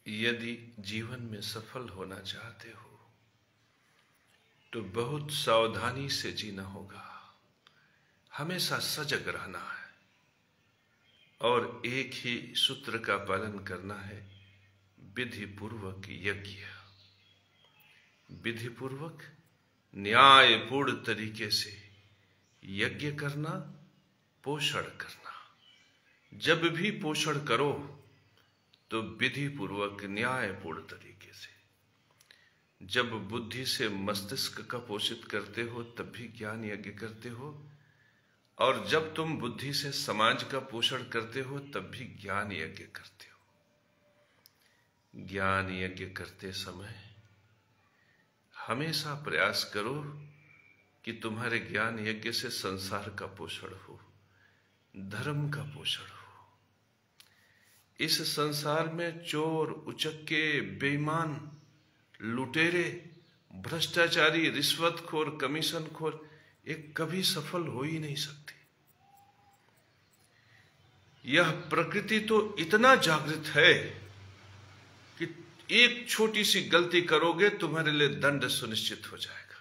यदि जीवन में सफल होना चाहते हो तो बहुत सावधानी से जीना होगा, हमेशा सजग रहना है और एक ही सूत्र का पालन करना है, विधि पूर्वक यज्ञ, विधि पूर्वक न्यायपूर्ण तरीके से यज्ञ करना, पोषण करना। जब भी पोषण करो तो विधि पूर्वक न्यायपूर्ण तरीके से। जब बुद्धि से मस्तिष्क का पोषित करते हो तब भी ज्ञान यज्ञ करते हो, और जब तुम बुद्धि से समाज का पोषण करते हो तब भी ज्ञान यज्ञ करते हो। ज्ञान यज्ञ करते समय हमेशा प्रयास करो कि तुम्हारे ज्ञान यज्ञ से संसार का पोषण हो, धर्म का पोषण हो। इस संसार में चोर, उचक्के, बेईमान, लुटेरे, भ्रष्टाचारी, रिश्वतखोर, कमीशनखोर एक कभी सफल हो ही नहीं सकते। यह प्रकृति तो इतना जागृत है कि एक छोटी सी गलती करोगे तुम्हारे लिए दंड सुनिश्चित हो जाएगा।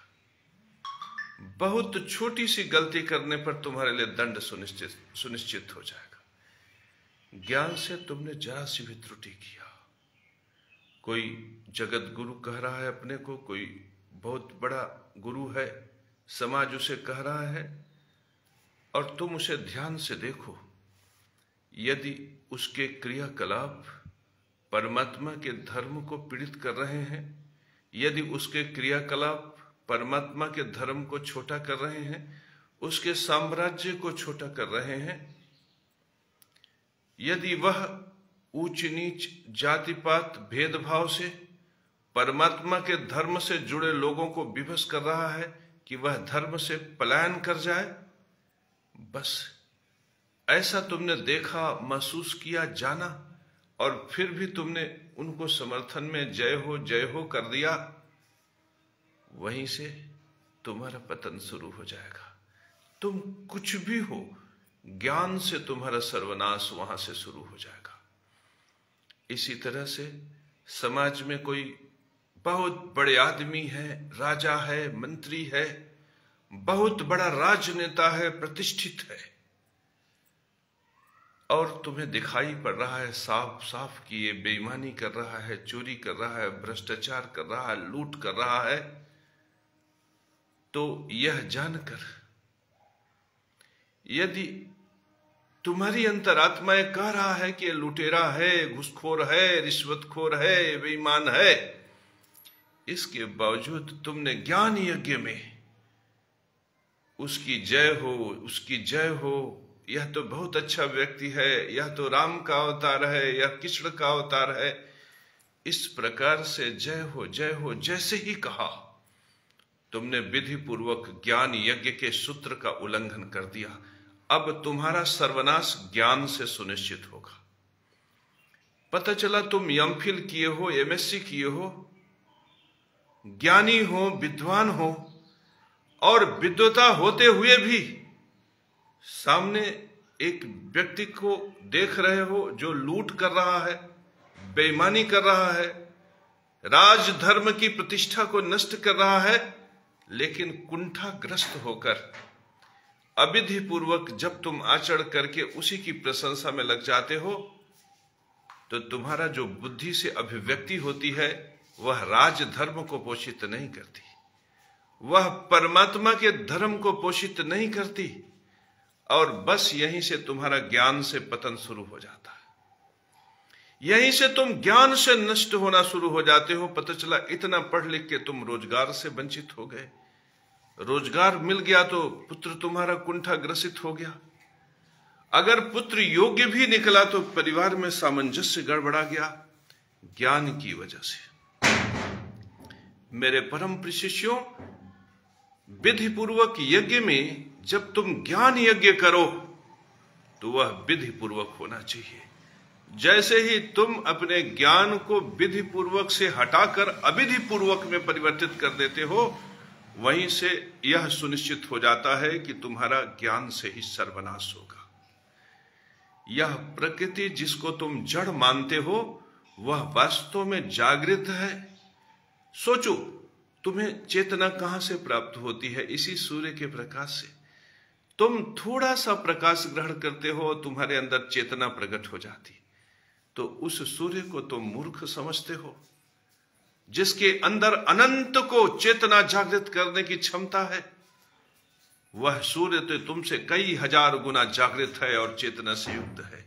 बहुत छोटी सी गलती करने पर तुम्हारे लिए दंड सुनिश्चित हो जाएगा। ज्ञान से तुमने जरा सी भी त्रुटि किया, कोई जगत गुरु कह रहा है अपने को, कोई बहुत बड़ा गुरु है, समाज उसे कह रहा है, और तुम उसे ध्यान से देखो। यदि उसके क्रियाकलाप परमात्मा के धर्म को पीड़ित कर रहे हैं, यदि उसके क्रियाकलाप परमात्मा के धर्म को छोटा कर रहे हैं, उसके साम्राज्य को छोटा कर रहे हैं, यदि वह ऊंच नीच, जाति पात, भेदभाव से परमात्मा के धर्म से जुड़े लोगों को विवश कर रहा है कि वह धर्म से पलायन कर जाए, बस ऐसा तुमने देखा, महसूस किया, जाना, और फिर भी तुमने उनको समर्थन में जय हो कर दिया, वहीं से तुम्हारा पतन शुरू हो जाएगा। तुम कुछ भी हो, ज्ञान से तुम्हारा सर्वनाश वहां से शुरू हो जाएगा। इसी तरह से समाज में कोई बहुत बड़े आदमी है, राजा है, मंत्री है, बहुत बड़ा राजनेता है, प्रतिष्ठित है, और तुम्हें दिखाई पड़ रहा है साफ साफ कि ये बेईमानी कर रहा है, चोरी कर रहा है, भ्रष्टाचार कर रहा है, लूट कर रहा है, तो यह जानकर यदि तुम्हारी अंतरात्मा कह रहा है कि ये लुटेरा है, घूसखोर है, रिश्वतखोर है, बेईमान है, इसके बावजूद तुमने ज्ञान यज्ञ में उसकी जय हो, उसकी जय हो, यह तो बहुत अच्छा व्यक्ति है, यह तो राम का अवतार है, यह कृष्ण का अवतार है, इस प्रकार से जय हो जैसे ही कहा, तुमने विधि पूर्वक ज्ञान यज्ञ के सूत्र का उल्लंघन कर दिया। अब तुम्हारा सर्वनाश ज्ञान से सुनिश्चित होगा। पता चला तुम एमफिल किए हो, एमएससी किए हो, ज्ञानी हो, विद्वान हो, और विद्वता होते हुए भी सामने एक व्यक्ति को देख रहे हो जो लूट कर रहा है, बेईमानी कर रहा है, राजधर्म की प्रतिष्ठा को नष्ट कर रहा है, लेकिन कुंठाग्रस्त होकर अविधि पूर्वक जब तुम आचरण करके उसी की प्रशंसा में लग जाते हो, तो तुम्हारा जो बुद्धि से अभिव्यक्ति होती है वह राजधर्म को पोषित नहीं करती, वह परमात्मा के धर्म को पोषित नहीं करती, और बस यहीं से तुम्हारा ज्ञान से पतन शुरू हो जाता है। यहीं से तुम ज्ञान से नष्ट होना शुरू हो जाते हो। पता चला इतना पढ़ लिख के तुम रोजगार से वंचित हो गए, रोजगार मिल गया तो पुत्र तुम्हारा कुंठाग्रसित हो गया, अगर पुत्र योग्य भी निकला तो परिवार में सामंजस्य गड़बड़ा गया ज्ञान की वजह से। मेरे परम प्रिय शिष्यों, विधि पूर्वक यज्ञ में जब तुम ज्ञान यज्ञ करो तो वह विधि पूर्वक होना चाहिए। जैसे ही तुम अपने ज्ञान को विधि पूर्वक से हटाकर अविधि पूर्वक में परिवर्तित कर देते हो, वहीं से यह सुनिश्चित हो जाता है कि तुम्हारा ज्ञान से ही सर्वनाश होगा। यह प्रकृति जिसको तुम जड़ मानते हो, वह वास्तव में जागृत है। सोचो, तुम्हें चेतना कहां से प्राप्त होती है? इसी सूर्य के प्रकाश से। तुम थोड़ा सा प्रकाश ग्रहण करते हो, तुम्हारे अंदर चेतना प्रकट हो जाती। तो उस सूर्य को तुम मूर्ख समझते हो, जिसके अंदर अनंत को चेतना जागृत करने की क्षमता है। वह सूर्य तो तुमसे कई हजार गुना जागृत है और चेतना से युक्त है।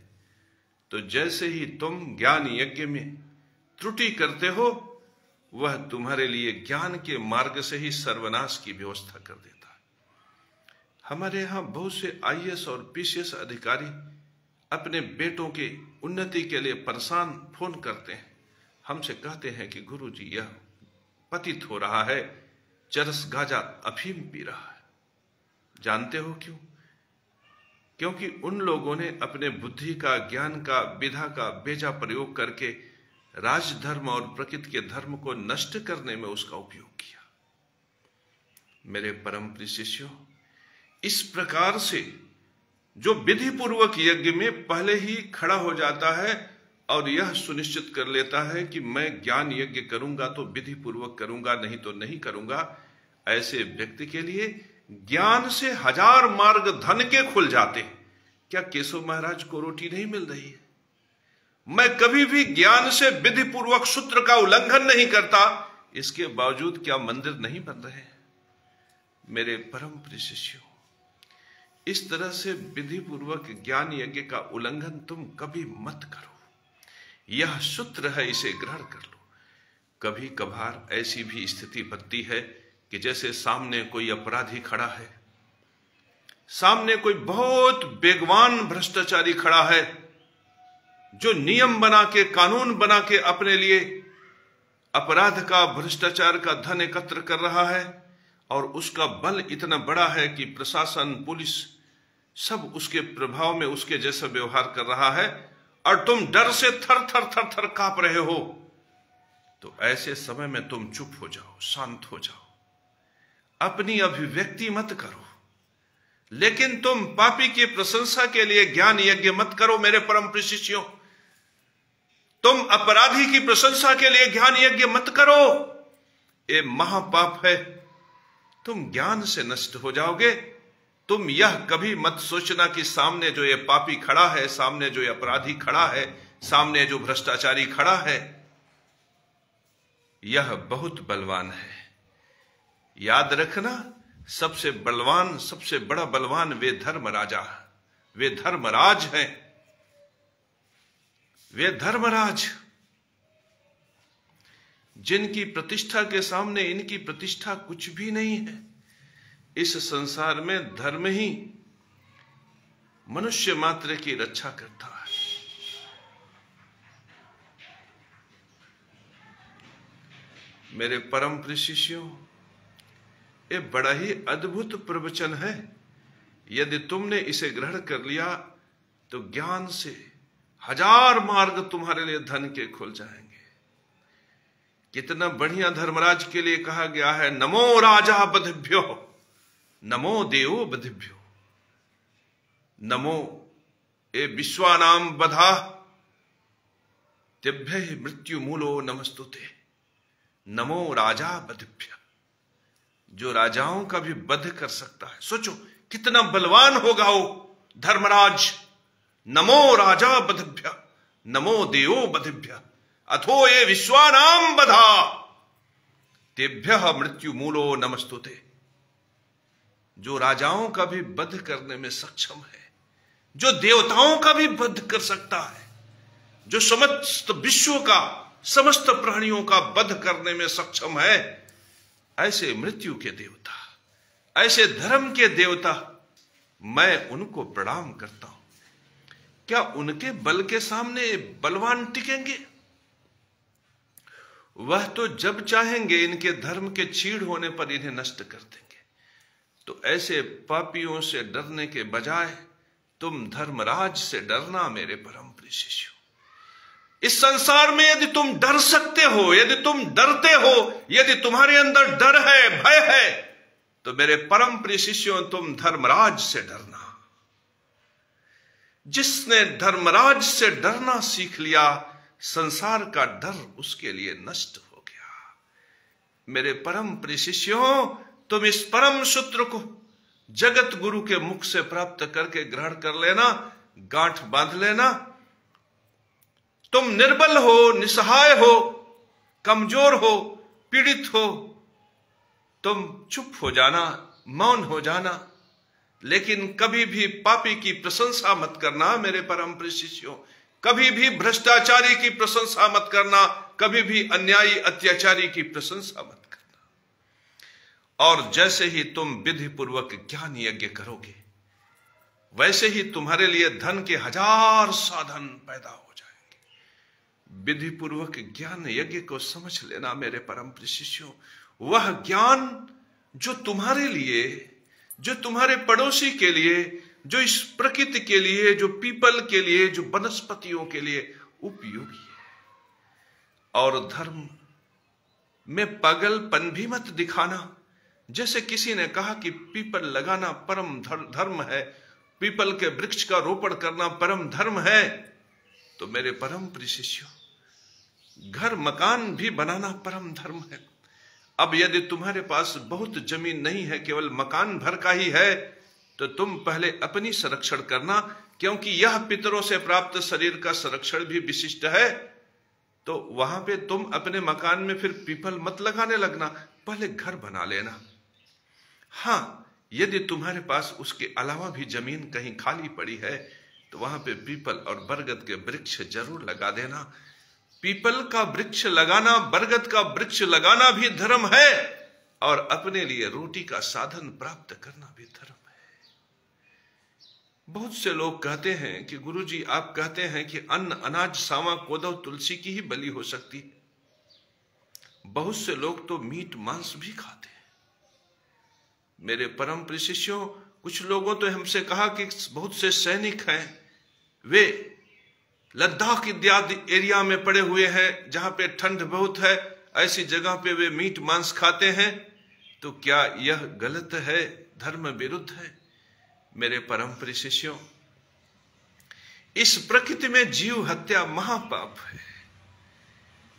तो जैसे ही तुम ज्ञान यज्ञ में त्रुटि करते हो, वह तुम्हारे लिए ज्ञान के मार्ग से ही सर्वनाश की व्यवस्था कर देता है। हमारे यहां बहुत से आईएएस और पीसीएस अधिकारी अपने बेटों के उन्नति के लिए परेशान फोन करते हैं, हमसे कहते हैं कि गुरुजी, यह पतित हो रहा है, चरस गांजा अफीम पी रहा है। जानते हो क्यों? क्योंकि उन लोगों ने अपने बुद्धि का, ज्ञान का, विधा का बेजा प्रयोग करके राजधर्म और प्रकृति के धर्म को नष्ट करने में उसका उपयोग किया। मेरे परम प्रिय शिष्यों, इस प्रकार से जो विधि पूर्वक यज्ञ में पहले ही खड़ा हो जाता है और यह सुनिश्चित कर लेता है कि मैं ज्ञान यज्ञ करूंगा तो विधि पूर्वक करूंगा, नहीं तो नहीं करूंगा, ऐसे व्यक्ति के लिए ज्ञान से हजार मार्ग धन के खुल जाते हैं। क्या केशव महाराज को रोटी नहीं मिल रही है? मैं कभी भी ज्ञान से विधि पूर्वक सूत्र का उल्लंघन नहीं करता, इसके बावजूद क्या मंदिर नहीं बन रहे? मेरे परम प्रिय शिष्यों, इस तरह से विधि पूर्वक ज्ञान यज्ञ का उल्लंघन तुम कभी मत करो। यह सूत्र है, इसे ग्रहण कर लो। कभी कभार ऐसी भी स्थिति बनती है कि जैसे सामने कोई अपराधी खड़ा है, सामने कोई बहुत बेगवान भ्रष्टाचारी खड़ा है, जो नियम बना के, कानून बना के अपने लिए अपराध का, भ्रष्टाचार का धन एकत्र कर रहा है, और उसका बल इतना बड़ा है कि प्रशासन, पुलिस सब उसके प्रभाव में उसके जैसा व्यवहार कर रहा है, और तुम डर से थर थर थर थर कांप रहे हो। तो ऐसे समय में तुम चुप हो जाओ, शांत हो जाओ, अपनी अभिव्यक्ति मत करो। लेकिन तुम पापी की प्रशंसा के लिए ज्ञान यज्ञ मत करो। मेरे परम प्रिय शिष्यों, तुम अपराधी की प्रशंसा के लिए ज्ञान यज्ञ मत करो, ये महापाप है। तुम ज्ञान से नष्ट हो जाओगे। तुम यह कभी मत सोचना कि सामने जो ये पापी खड़ा है, सामने जो ये अपराधी खड़ा है, सामने जो भ्रष्टाचारी खड़ा है, यह बहुत बलवान है। याद रखना, सबसे बलवान, सबसे बड़ा बलवान वे धर्मराजा, वे धर्मराज हैं, वे धर्मराज, जिनकी प्रतिष्ठा के सामने इनकी प्रतिष्ठा कुछ भी नहीं है। इस संसार में धर्म ही मनुष्य मात्र की रक्षा करता है। मेरे परम प्रिय शिष्यों, ये बड़ा ही अद्भुत प्रवचन है। यदि तुमने इसे ग्रहण कर लिया तो ज्ञान से हजार मार्ग तुम्हारे लिए धन के खुल जाएंगे। कितना बढ़िया धर्मराज के लिए कहा गया है, नमो राजा बधिभ्यो, नमो देवो बधिभ्यो, नमो ए विश्वानाम बधा, तेभ्य मृत्यु मूलो नमस्तुते, नमो राजा बधिभ्य। जो राजाओं का भी वध कर सकता है। सोचो कितना बलवान होगा वो धर्मराज। नमो राजा बधिभ्य, नमो देवो बधिभ्य, अथो ये विश्वानाम बधा, तेभ्य मृत्यु मूलो नमस्तुते। जो राजाओं का भी वध करने में सक्षम है, जो देवताओं का भी वध कर सकता है, जो समस्त विश्व का, समस्त प्राणियों का वध करने में सक्षम है, ऐसे मृत्यु के देवता, ऐसे धर्म के देवता, मैं उनको प्रणाम करता हूं। क्या उनके बल के सामने बलवान टिकेंगे? वह तो जब चाहेंगे इनके धर्म के छीड़ होने पर इन्हें नष्ट कर देंगे। तो ऐसे पापियों से डरने के बजाय तुम धर्मराज से डरना। मेरे परम प्रिय शिष्यों, इस संसार में यदि तुम डर सकते हो, यदि तुम डरते हो, यदि तुम्हारे अंदर डर है, भय है, तो मेरे परम प्रिय शिष्यों, तुम धर्मराज से डरना। जिसने धर्मराज से डरना सीख लिया, संसार का डर उसके लिए नष्ट हो गया। मेरे परम प्रिय शिष्यों, तुम इस परम सूत्र को जगत गुरु के मुख से प्राप्त करके ग्रहण कर लेना, गांठ बांध लेना। तुम निर्बल हो, निसहाय हो, कमजोर हो, पीड़ित हो, तुम चुप हो जाना, मौन हो जाना, लेकिन कभी भी पापी की प्रशंसा मत करना मेरे परम प्रिय शिष्यों। कभी भी भ्रष्टाचारी की प्रशंसा मत करना, कभी भी अन्यायी अत्याचारी की प्रशंसा मत करना। और जैसे ही तुम विधि पूर्वक ज्ञान यज्ञ करोगे, वैसे ही तुम्हारे लिए धन के 1000 साधन पैदा हो जाएंगे। विधि पूर्वक ज्ञान यज्ञ को समझ लेना मेरे परम प्रिय शिष्यों। वह ज्ञान जो तुम्हारे लिए, जो तुम्हारे पड़ोसी के लिए, जो इस प्रकृति के लिए, जो पीपल के लिए, जो वनस्पतियों के लिए उपयोगी है। और धर्म में पागलपन भी मत दिखाना। जैसे किसी ने कहा कि पीपल लगाना परम धर्म है, पीपल के वृक्ष का रोपण करना परम धर्म है, तो मेरे परम प्रिय शिष्यों, घर मकान भी बनाना परम धर्म है। अब यदि तुम्हारे पास बहुत जमीन नहीं है, केवल मकान भर का ही है, तो तुम पहले अपनी संरक्षण करना, क्योंकि यह पितरों से प्राप्त शरीर का संरक्षण भी विशिष्ट है। तो वहां पे तुम अपने मकान में फिर पीपल मत लगाने लगना, पहले घर बना लेना। हाँ, यदि तुम्हारे पास उसके अलावा भी जमीन कहीं खाली पड़ी है, तो वहां पे पीपल और बरगद के वृक्ष जरूर लगा देना। पीपल का वृक्ष लगाना, बरगद का वृक्ष लगाना भी धर्म है, और अपने लिए रोटी का साधन प्राप्त करना भी धर्म है। बहुत से लोग कहते हैं कि गुरुजी आप कहते हैं कि अन्न, अनाज, सावा, कोदो, तुलसी की ही बलि हो सकती है। बहुत से लोग तो मीट मांस भी खाते हैं। मेरे परम प्रिय शिष्यों, कुछ लोगों तो हमसे कहा कि बहुत से सैनिक हैं, वे लद्दाख इत्यादि एरिया में पड़े हुए हैं जहां पे ठंड बहुत है, ऐसी जगह पे वे मीट मांस खाते हैं। तो क्या यह गलत है, धर्म विरुद्ध है? मेरे परम प्रिय शिष्यों, इस प्रकृति में जीव हत्या महापाप है।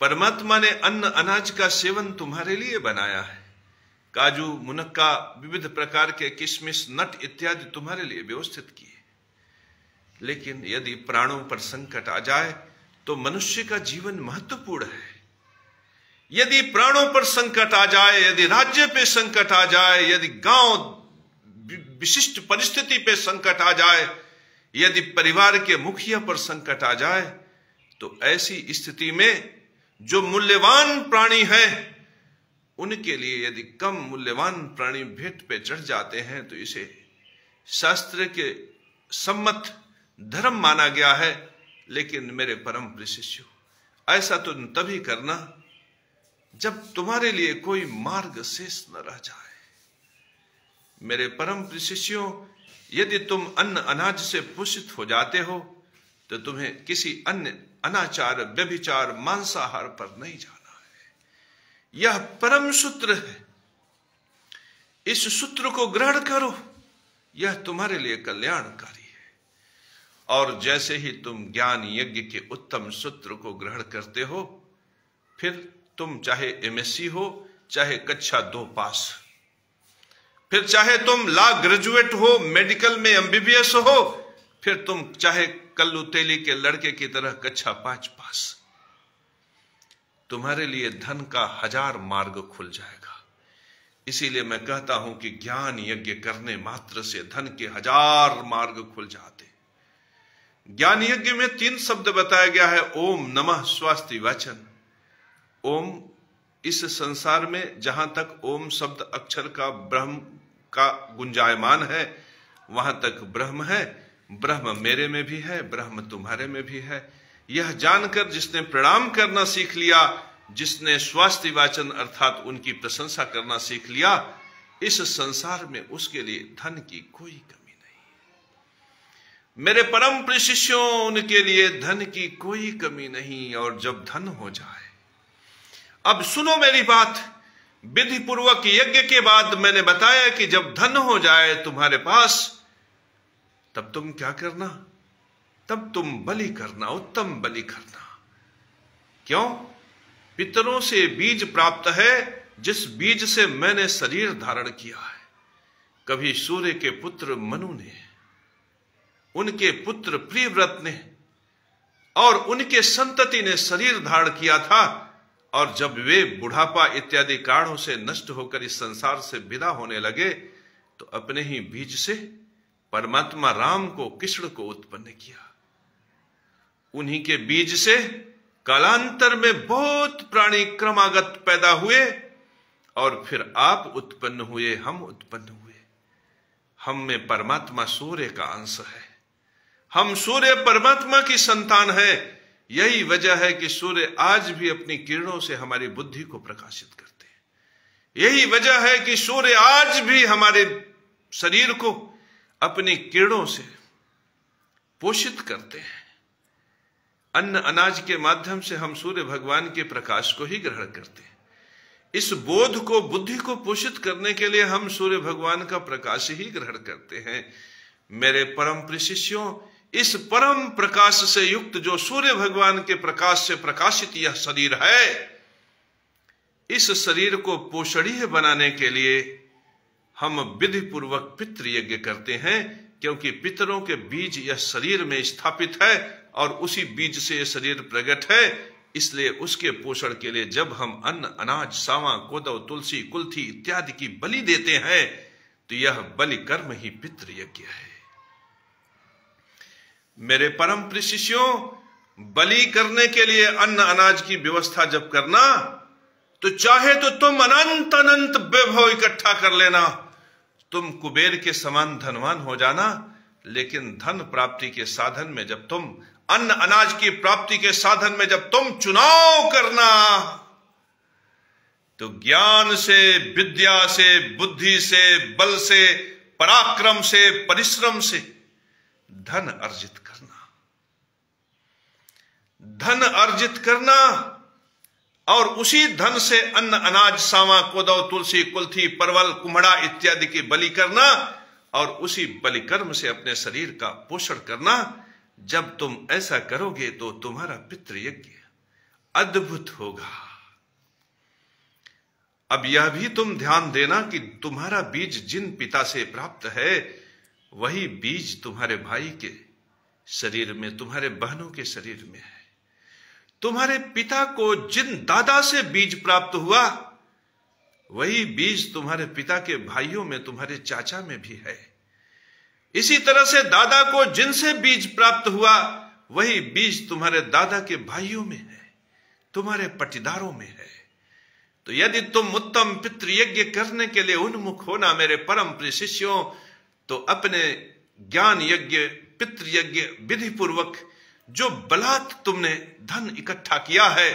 परमात्मा ने अन्न अनाज का सेवन तुम्हारे लिए बनाया है। काजू, मुनक्का, विविध प्रकार के किशमिश, नट इत्यादि तुम्हारे लिए व्यवस्थित किए। लेकिन यदि प्राणों पर संकट आ जाए तो मनुष्य का जीवन महत्वपूर्ण है। यदि प्राणों पर संकट आ जाए, यदि राज्य पे संकट आ जाए, यदि गांव विशिष्ट परिस्थिति पे संकट आ जाए, यदि परिवार के मुखिया पर संकट आ जाए, तो ऐसी स्थिति में जो मूल्यवान प्राणी है, उनके लिए यदि कम मूल्यवान प्राणी भेंट पे चढ़ जाते हैं, तो इसे शास्त्र के सम्मत धर्म माना गया है। लेकिन मेरे परम प्रिय शिष्यों, ऐसा तो तभी करना जब तुम्हारे लिए कोई मार्ग शेष न रह जाए। मेरे परम प्रिय शिष्यों, यदि तुम अन्न अनाज से पोषित हो जाते हो, तो तुम्हें किसी अन्य अनाचार, व्यभिचार, मांसाहार पर नहीं जाना है। यह परम सूत्र है। इस सूत्र को ग्रहण करो, यह तुम्हारे लिए कल्याणकारी है। और जैसे ही तुम ज्ञान यज्ञ के उत्तम सूत्र को ग्रहण करते हो, फिर तुम चाहे एमएससी हो, चाहे कक्षा 2 पास, फिर चाहे तुम लॉ ग्रेजुएट हो, मेडिकल में एमबीबीएस हो, फिर तुम चाहे कल्लू तेली के लड़के की तरह कक्षा 5 पास, तुम्हारे लिए धन का 1000 मार्ग खुल जाएगा। इसीलिए मैं कहता हूं कि ज्ञान यज्ञ करने मात्र से धन के 1000 मार्ग खुल जाते। ज्ञान यज्ञ में 3 शब्द बताया गया है, ओम नमः स्वास्ति वाचन। ओम, इस संसार में जहां तक ओम शब्द अक्षर का ब्रह्म का गुंजायमान है, वहां तक ब्रह्म है। ब्रह्म मेरे में भी है, ब्रह्म तुम्हारे में भी है। यह जानकर जिसने प्रणाम करना सीख लिया, जिसने स्वास्ति वाचन अर्थात उनकी प्रशंसा करना सीख लिया, इस संसार में उसके लिए धन की कोई कमी नहीं। मेरे परम प्रिय शिष्यों, उनके लिए धन की कोई कमी नहीं। और जब धन हो जाए, अब सुनो मेरी बात, विधि पूर्वक यज्ञ के बाद मैंने बताया कि जब धन हो जाए तुम्हारे पास, तब तुम क्या करना? तब तुम बलि करना, उत्तम बलि करना। क्यों? पितरों से बीज प्राप्त है, जिस बीज से मैंने शरीर धारण किया है। कभी सूर्य के पुत्र मनु ने, उनके पुत्र प्रियव्रत ने और उनके संतति ने शरीर धारण किया था, और जब वे बुढ़ापा इत्यादि कारणों से नष्ट होकर इस संसार से विदा होने लगे तो अपने ही बीज से परमात्मा राम को, कृष्ण को उत्पन्न किया। उन्हीं के बीज से कालांतर में बहुत प्राणी क्रमागत पैदा हुए और फिर आप उत्पन्न हुए, हम उत्पन्न हुए। हम में परमात्मा सूर्य का अंश है, हम सूर्य परमात्मा की संतान है। यही वजह है कि सूर्य आज भी अपनी किरणों से हमारी बुद्धि को प्रकाशित करते हैं। यही वजह है कि सूर्य आज भी हमारे शरीर को अपनी किरणों से पोषित करते हैं। अन्न अनाज के माध्यम से हम सूर्य भगवान के प्रकाश को ही ग्रहण करते हैं। इस बोध को, बुद्धि को पोषित करने के लिए हम सूर्य भगवान का प्रकाश ही ग्रहण करते हैं। मेरे परम प्रिय शिष्यों, इस परम प्रकाश से युक्त जो सूर्य भगवान के प्रकाश से प्रकाशित यह शरीर है, इस शरीर को पोषणीय बनाने के लिए हम विधि पूर्वक पितृ यज्ञ करते हैं, क्योंकि पितरों के बीज यह शरीर में स्थापित है और उसी बीज से यह शरीर प्रकट है। इसलिए उसके पोषण के लिए जब हम अन्न अनाज, सावा, कोदव, तुलसी, कुल्थी इत्यादि की बलि देते हैं तो यह बलि कर्म ही पितृ यज्ञ है। मेरे परम प्रिय शिष्यों, बलि करने के लिए अन्न अनाज की व्यवस्था जब करना तो चाहे तो तुम अनंत अनंत वैभव इकट्ठा कर लेना, तुम कुबेर के समान धनवान हो जाना, लेकिन धन प्राप्ति के साधन में जब तुम, अन्न अनाज की प्राप्ति के साधन में जब तुम चुनाव करना तो ज्ञान से, विद्या से, बुद्धि से, बल से, पराक्रम से, परिश्रम से धन अर्जित करना। धन अर्जित करना और उसी धन से अन्न अनाज, सावा, कोदव, तुलसी, कुल्थी, परवल, कुम्हड़ा इत्यादि की बलि करना और उसी बलि कर्म से अपने शरीर का पोषण करना। जब तुम ऐसा करोगे तो तुम्हारा पितृ यज्ञ अद्भुत होगा। अब यह भी तुम ध्यान देना कि तुम्हारा बीज जिन पिता से प्राप्त है वही बीज तुम्हारे भाई के शरीर में, तुम्हारे बहनों के शरीर में है। तुम्हारे पिता को जिन दादा से बीज प्राप्त हुआ वही बीज तुम्हारे पिता के भाइयों में, तुम्हारे चाचा में भी है। इसी तरह से दादा को जिनसे बीज प्राप्त हुआ वही बीज तुम्हारे दादा के भाइयों में है, तुम्हारे पटीदारों में है। तो यदि तुम उत्तम पितृ यज्ञ करने के लिए उन्मुख होना मेरे परम प्रिय शिष्यों, तो अपने ज्ञान यज्ञ, पितृ यज्ञ विधि पूर्वक जो बलात् तुमने धन इकट्ठा किया है,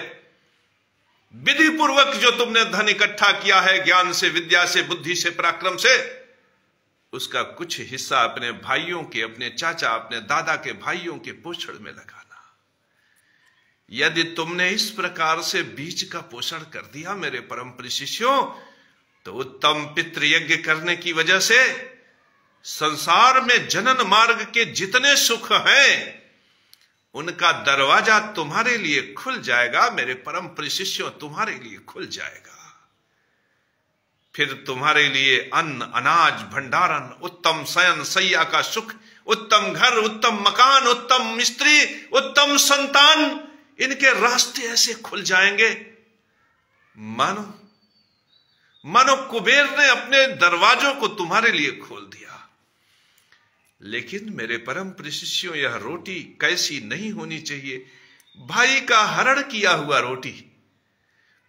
विधि पूर्वक जो तुमने धन इकट्ठा किया है, ज्ञान से, विद्या से, बुद्धि से, पराक्रम से, उसका कुछ हिस्सा अपने भाइयों के, अपने चाचा, अपने दादा के भाइयों के पोषण में लगाना। यदि तुमने इस प्रकार से बीज का पोषण कर दिया मेरे परम प्रिय शिष्यों, तो उत्तम पितृ यज्ञ करने की वजह से संसार में जनन मार्ग के जितने सुख हैं उनका दरवाजा तुम्हारे लिए खुल जाएगा मेरे परम प्रिय शिष्यों, तुम्हारे लिए खुल जाएगा। फिर तुम्हारे लिए अन्न अनाज भंडारण, उत्तम शयन शैया का सुख, उत्तम घर, उत्तम मकान, उत्तम स्त्री, उत्तम संतान, इनके रास्ते ऐसे खुल जाएंगे मानो कुबेर ने अपने दरवाजों को तुम्हारे लिए खोल दिया। लेकिन मेरे परम प्रिय शिष्यों, यह रोटी कैसी नहीं होनी चाहिए? भाई का हरण किया हुआ रोटी,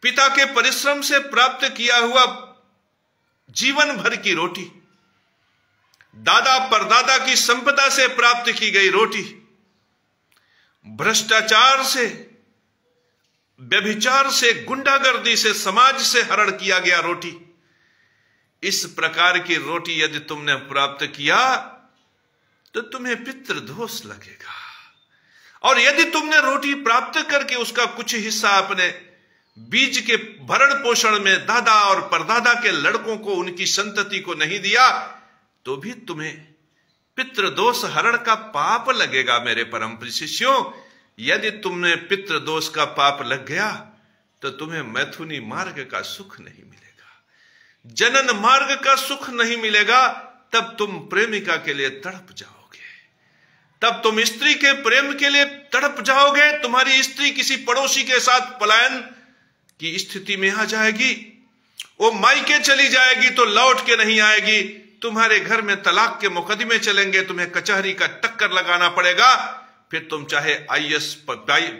पिता के परिश्रम से प्राप्त किया हुआ जीवन भर की रोटी, दादा परदादा की संपदा से प्राप्त की गई रोटी, भ्रष्टाचार से, व्यभिचार से, गुंडागर्दी से, समाज से हरण किया गया रोटी, इस प्रकार की रोटी यदि तुमने प्राप्त किया तो तुम्हें पितृदोष लगेगा। और यदि तुमने रोटी प्राप्त करके उसका कुछ हिस्सा अपने बीज के भरण पोषण में दादा और परदादा के लड़कों को, उनकी संतति को नहीं दिया, तो भी तुम्हें पितृदोष हरण का पाप लगेगा मेरे परम प्रिय शिष्यों। यदि तुमने पितृ दोष का पाप लग गया तो तुम्हें मैथुनी मार्ग का सुख नहीं मिलेगा, जनन मार्ग का सुख नहीं मिलेगा। तब तुम प्रेमिका के लिए तड़प जाओगे, तब तुम स्त्री के प्रेम के लिए तड़प जाओगे। तुम्हारी स्त्री किसी पड़ोसी के साथ पलायन की स्थिति में आ जाएगी, वो मायके चली जाएगी तो लौट के नहीं आएगी। तुम्हारे घर में तलाक के मुकदमे चलेंगे, तुम्हें कचहरी का टक्कर लगाना पड़ेगा। फिर तुम चाहे IAS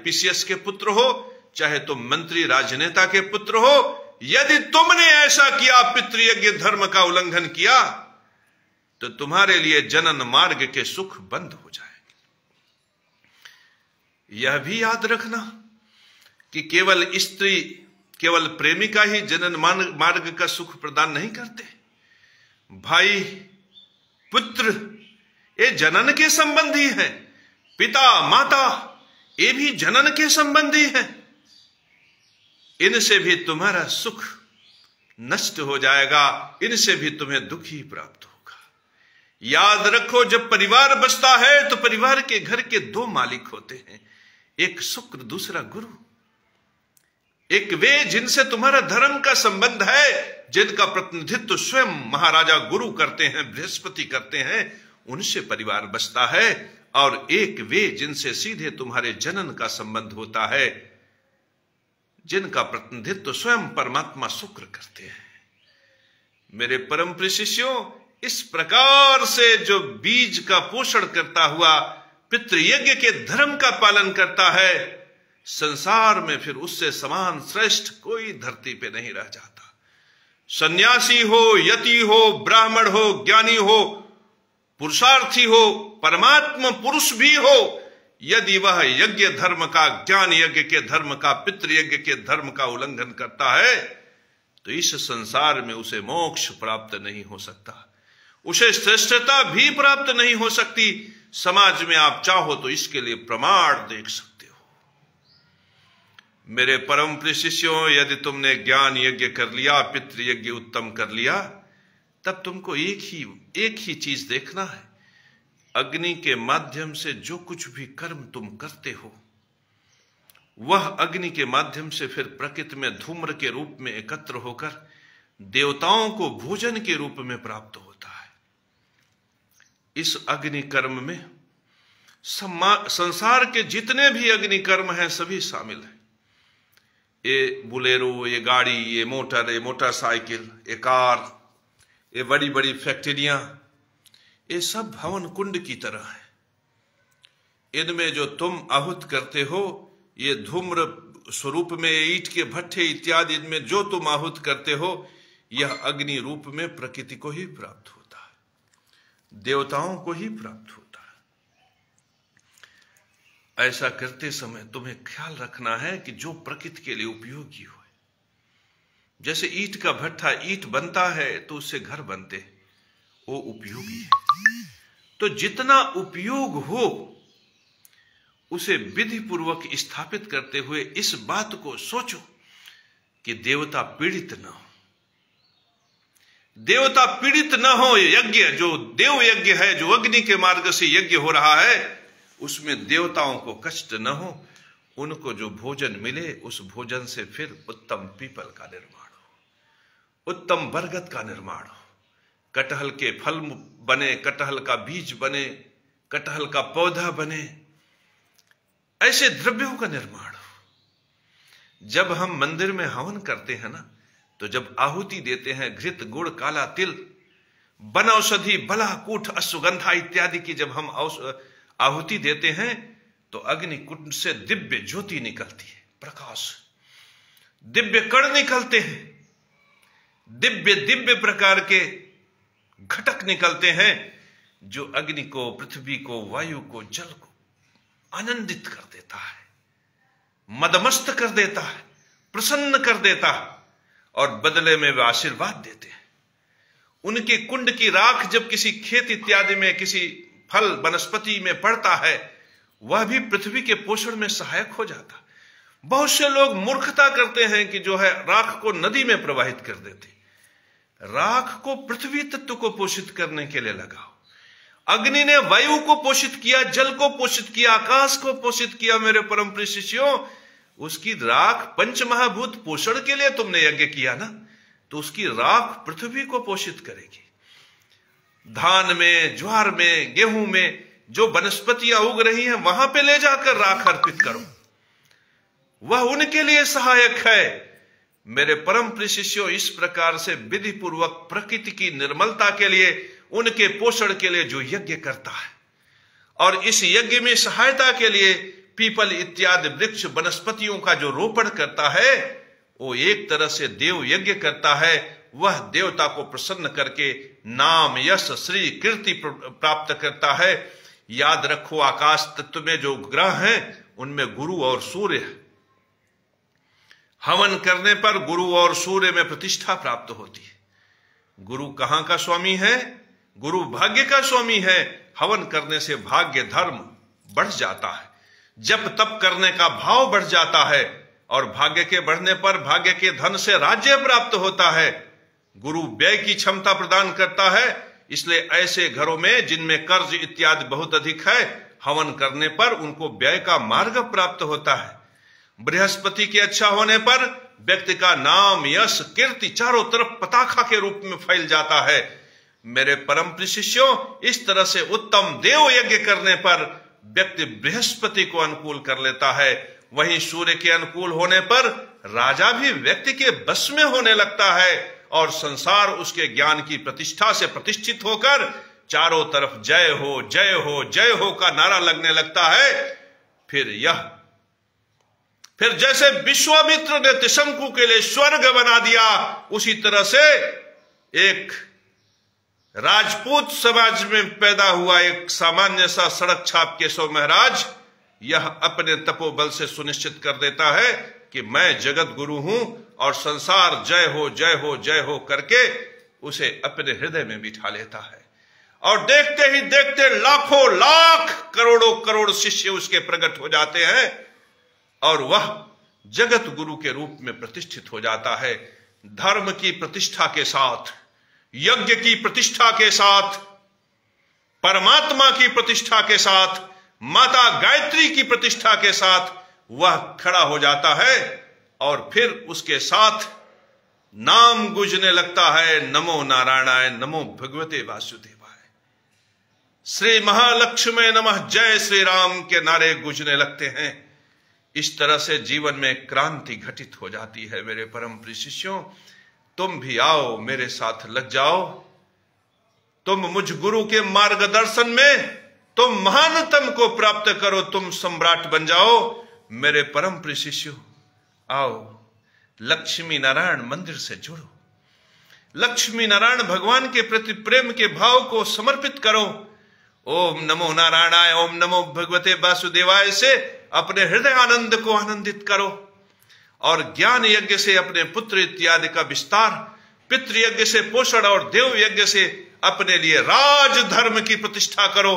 PCS के पुत्र हो, चाहे तुम मंत्री राजनेता के पुत्र हो, यदि तुमने ऐसा किया, पितृयज्ञ धर्म का उल्लंघन किया, तो तुम्हारे लिए जनन मार्ग के सुख बंद हो जाएंगे। यह भी याद रखना कि केवल स्त्री, केवल प्रेमिका ही जनन मार्ग का सुख प्रदान नहीं करते। भाई, पुत्र, ये जनन के संबंधी हैं। पिता, माता, ये भी जनन के संबंधी हैं। इनसे भी तुम्हारा सुख नष्ट हो जाएगा, इनसे भी तुम्हें दुख ही प्राप्त होगा। याद रखो, जब परिवार बसता है तो परिवार के घर के दो मालिक होते हैं, एक शुक्र, दूसरा गुरु। एक वे जिनसे तुम्हारा धर्म का संबंध है, जिनका प्रतिनिधित्व स्वयं महाराजा गुरु करते हैं, बृहस्पति करते हैं, उनसे परिवार बसता है। और एक वे जिनसे सीधे तुम्हारे जनन का संबंध होता है, जिनका प्रतिनिधित्व स्वयं परमात्मा शुक्र करते हैं। मेरे परम प्रिय शिष्यों, इस प्रकार से जो बीज का पोषण करता हुआ पितृयज्ञ के धर्म का पालन करता है, संसार में फिर उससे समान श्रेष्ठ कोई धरती पे नहीं रह जाता। सन्यासी हो, यति हो, ब्राह्मण हो, ज्ञानी हो, पुरुषार्थी हो, परमात्मा पुरुष भी हो, यदि वह यज्ञ धर्म का, ज्ञान यज्ञ के धर्म का, पितृयज्ञ के धर्म का उल्लंघन करता है, तो इस संसार में उसे मोक्ष प्राप्त नहीं हो सकता, उसे श्रेष्ठता भी प्राप्त नहीं हो सकती। समाज में आप चाहो तो इसके लिए प्रमाण देख सकते हो। मेरे परम प्रिय शिष्यों, यदि तुमने ज्ञान यज्ञ कर लिया, पितृयज्ञ उत्तम कर लिया, तब तुमको एक ही चीज देखना है। अग्नि के माध्यम से जो कुछ भी कर्म तुम करते हो, वह अग्नि के माध्यम से फिर प्रकृति में धूम्र के रूप में एकत्र होकर देवताओं को भोजन के रूप में प्राप्त होता है। इस अग्नि कर्म में संसार के जितने भी अग्नि कर्म हैं सभी शामिल हैं। ये बुलेरो, ये गाड़ी, ये मोटर, ये मोटरसाइकिल, ये कार, ये बड़ी बड़ी फैक्ट्रियां, ये सब हवन कुंड की तरह है। इनमें जो तुम आहुत करते हो, ये धूम्र स्वरूप में ईंट के भट्ठे इत्यादि, इनमें जो तुम आहुत करते हो, यह अग्नि रूप में प्रकृति को ही प्राप्त होता है, देवताओं को ही प्राप्त होता है। ऐसा करते समय तुम्हें ख्याल रखना है कि जो प्रकृति के लिए उपयोगी हो, जैसे ईंट का भट्ठा, ईंट बनता है तो उससे घर बनते हैं, वो उपयोगी है। तो जितना उपयोग हो उसे विधि पूर्वक स्थापित करते हुए इस बात को सोचो कि देवता पीड़ित न हो, देवता पीड़ित न हो। यज्ञ जो देव यज्ञ है, जो अग्नि के मार्ग से यज्ञ हो रहा है, उसमें देवताओं को कष्ट न हो, उनको जो भोजन मिले उस भोजन से फिर उत्तम पीपल का निर्माण हो, उत्तम बरगद का निर्माण हो, कटहल के फल बने, कटहल का बीज बने, कटहल का पौधा बने, ऐसे द्रव्यों का निर्माण हो। जब हम मंदिर में हवन करते हैं ना, तो जब आहुति देते हैं, घृत, गुड़, काला तिल, वन औषधि, बला, कूठ, अश्वगंधा इत्यादि की जब हम आहुति देते हैं, तो अग्नि कुंड से दिव्य ज्योति निकलती है, प्रकाश, दिव्य कण निकलते हैं, दिव्य दिव्य प्रकार के घटक निकलते हैं, जो अग्नि को, पृथ्वी को, वायु को, जल को आनंदित कर देता है, मदमस्त कर देता है, प्रसन्न कर देता है, और बदले में वे आशीर्वाद देते हैं। उनके कुंड की राख जब किसी खेत इत्यादि में, किसी फल वनस्पति में पड़ता है, वह भी पृथ्वी के पोषण में सहायक हो जाता। बहुत से लोग मूर्खता करते हैं कि जो है राख को नदी में प्रवाहित कर देते। राख को पृथ्वी तत्व को पोषित करने के लिए लगाओ, अग्नि ने वायु को पोषित किया, जल को पोषित किया, आकाश को पोषित किया। मेरे परम प्रिय शिष्यों, उसकी राख पंचमहाभूत पोषण के लिए तुमने यज्ञ किया ना, तो उसकी राख पृथ्वी को पोषित करेगी। धान में, ज्वार में, गेहूं में जो वनस्पतियां उग रही हैं, वहां पे ले जाकर राख अर्पित करो, वह उनके लिए सहायक है। मेरे परम प्रिय शिष्यों, इस प्रकार से विधि पूर्वक प्रकृति की निर्मलता के लिए, उनके पोषण के लिए जो यज्ञ करता है, और इस यज्ञ में सहायता के लिए पीपल इत्यादि वृक्ष वनस्पतियों का जो रोपण करता है, वो एक तरह से देव यज्ञ करता है। वह देवता को प्रसन्न करके नाम, यश, श्री, कीर्ति प्राप्त करता है। याद रखो, आकाश तत्व में जो ग्रह हैं, उनमें गुरु और सूर्य है। हवन करने पर गुरु और सूर्य में प्रतिष्ठा प्राप्त होती है। गुरु कहां का स्वामी है? गुरु भाग्य का स्वामी है। हवन करने से भाग्य धर्म बढ़ जाता है, जप तप करने का भाव बढ़ जाता है, और भाग्य के बढ़ने पर भाग्य के धन से राज्य प्राप्त होता है। गुरु व्यय की क्षमता प्रदान करता है। इसलिए ऐसे घरों में जिनमें कर्ज इत्यादि बहुत अधिक है, हवन करने पर उनको व्यय का मार्ग प्राप्त होता है। बृहस्पति के अच्छा होने पर व्यक्ति का नाम, यश, कीर्ति चारों तरफ पताखा के रूप में फैल जाता है। मेरे परम प्रिय शिष्यों, इस तरह से उत्तम देव यज्ञ करने पर व्यक्ति बृहस्पति को अनुकूल कर लेता है। वहीं सूर्य के अनुकूल होने पर राजा भी व्यक्ति के बस में होने लगता है, और संसार उसके ज्ञान की प्रतिष्ठा से प्रतिष्ठित होकर चारों तरफ जय हो, जय हो, जय हो का नारा लगने लगता है। फिर जैसे विश्वामित्र ने त्रिशंकु के लिए स्वर्ग बना दिया, उसी तरह से एक राजपूत समाज में पैदा हुआ एक सामान्य सा सड़क छाप केशव महाराज, यह अपने तपोबल से सुनिश्चित कर देता है कि मैं जगत गुरु हूं, और संसार जय हो, जय हो, जय हो करके उसे अपने हृदय में बिठा लेता है। और देखते ही देखते लाखों लाख, करोड़ों करोड़ शिष्य उसके प्रकट हो जाते हैं, और वह जगत गुरु के रूप में प्रतिष्ठित हो जाता है। धर्म की प्रतिष्ठा के साथ, यज्ञ की प्रतिष्ठा के साथ, परमात्मा की प्रतिष्ठा के साथ, माता गायत्री की प्रतिष्ठा के साथ वह खड़ा हो जाता है, और फिर उसके साथ नाम गूंजने लगता है, नमो नारायणाय, नमो भगवते वासुदेवाय, श्री महालक्ष्मी नमः, जय श्री राम के नारे गूंजने लगते हैं। इस तरह से जीवन में क्रांति घटित हो जाती है। मेरे परम प्रिय शिष्यों, तुम भी आओ, मेरे साथ लग जाओ। तुम मुझ गुरु के मार्गदर्शन में तुम महानतम को प्राप्त करो, तुम सम्राट बन जाओ। मेरे परम प्रिय शिष्यों, आओ, लक्ष्मी नारायण मंदिर से जुड़ो। लक्ष्मी नारायण भगवान के प्रति प्रेम के भाव को समर्पित करो। ओम नमो नारायणाय, ओम नमो भगवते वासुदेवाय से अपने हृदय आनंद को आनंदित करो, और ज्ञान यज्ञ से अपने पुत्र इत्यादि का विस्तार, पितृ यज्ञ से पोषण, और देव यज्ञ से अपने लिए राज धर्म की प्रतिष्ठा करो।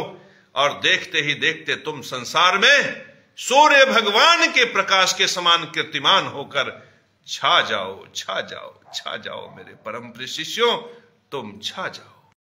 और देखते ही देखते तुम संसार में सूर्य भगवान के प्रकाश के समान कीर्तिमान होकर छा जाओ, छा जाओ, छा जाओ। मेरे परम प्रिय शिष्यों, तुम छा जाओ।